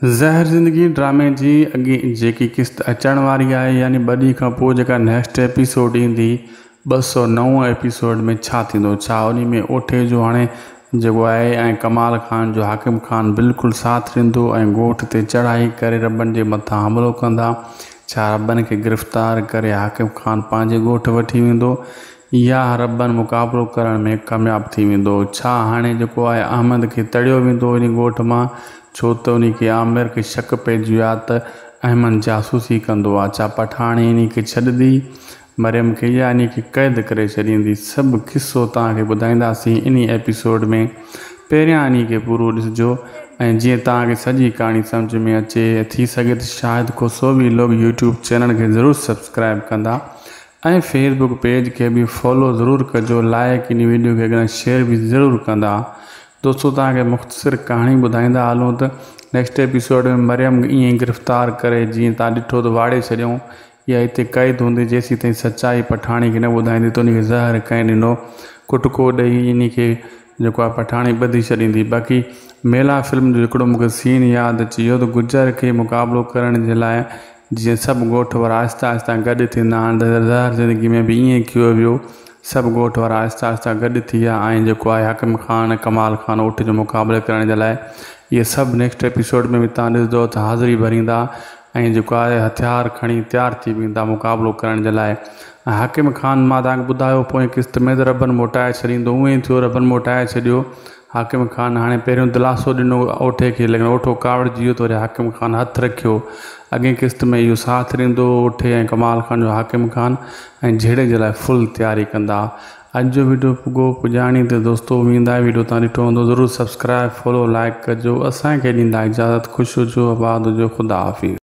ज़हर ज़िंदगी ड्रामे जी अॻे जेकी किस्त अचण वारी आहे, यानी 2 ॾींहं खां पोइ जेका नेक्स्ट एपिसोड ईंदी 209 एपिसोड में छा थींदो, छा उन में ओठे जो हाणे जेको आहे ऐं कमाल खान जो हाकिम खान बिल्कुलु साथ ॾींदो ऐं ॻोठ ते चढ़ाई करे रॿनि जे मथां हमलो कंदा, छा रॿनि खे गिरफ़्तार करे हाकिम खान पंहिंजे ॻोठ वठी वेंदो या रॿनि मुक़ाबिलो करण में कामयाबु थी वेंदो, छा हाणे जेको आहे अहमद खे तड़ियो वेंदो इन ॻोठ मां, छो त उन खे आमिर खे शक पइजी वियो आहे त अहमद जासूसी कंदो आहे, छा पठाण इन खे छॾंदी मरियम खे या इन खे क़ैद करे छॾींदी। सभु किस्सो तव्हांखे ॿुधाईंदासीं इन एपिसोड में। पहिरियां इन खे पूरो ॾिसिजो ऐं जीअं तव्हांखे सॼी कहाणी सम्झ में अचे, थी सघे त शायदि को सो बि लोग यूट्यूब चैनल खे ज़रूरु सब्सक्राइब कंदा ऐं फेसबुक पेज खे बि फॉलो ज़रूरु कजो, लाइक इन वीडियो खे अॻियां शेयर बि ज़रूरु कंदा। दोस्तों तव्हांखे मुख़्तसिर कहाणी ॿुधाईंदा हलूं त नेक्स्ट एपिसोड में मरियम ईअं गिरफ़्तार करे जीअं तव्हां ॾिठो त वाड़े छॾियऊं या हिते क़ैद हूंदी, जेसीं ताईं सचाई पठाणी खे न ॿुधाईंदी त उनखे ज़हर कंहिं ॾिनो, कुटको ॾेई इन खे जेको आहे पठाणी ॿधी छॾींदी। बाक़ी मेला फिल्म जो हिकिड़ो मूंखे सीन यादि अची वियो त गुजर खे मुक़ाबिलो करण जे लाइ जीअं सभु ॻोठ वारा आहिस्ता आहिस्ता गॾु थींदा आहिनि, ज़हर ज़िंदगी में बि ईअं कयो वियो, सभु ॻोठ वारा आहिस्ता आहिस्ता गॾु थी विया ऐं जेको आहे हाकिम खान कमाल खान ओठ जो मुक़ाबिले करण जे लाइ इहे सभु नेक्स्ट एपिसोड में बि तव्हां ॾिसंदो त हाज़िरी भरींदा ऐं जेको आहे हथियार खणी तयारु थी वेंदा मुक़ाबिलो करण जे लाइ। ऐं हाकिम खान मां तव्हांखे ॿुधायो पोइ किस्त में त रॿनि मोटाए छॾींदो, उअं ई थियो, रॿनि मोटाए छॾियो हाकिम खान। हाणे पहिरियों दिलासो ॾिनो ओठे खे, लेकिन ओठो कावड़जी वियो त वरी हाकिम खान हथु रखियो। अॻे किस्त में इहो साथ ॾींदो ओठे ऐं कमाल खान जो हाकिम खान ऐं झेड़े जे लाइ फुल तयारी कंदा। अॼु जो वीडियो पुॻो पुॼाणी ते दोस्तों, उमेद आहे वीडियो तव्हां ॾिठो हूंदो, ज़रूरु सब्सक्राइब फॉलो लाइक कजो। असांखे ॾींदा इजाज़त, ख़ुशि हुजो, आबाद हुजो, ख़ुदा हाफ़िज़।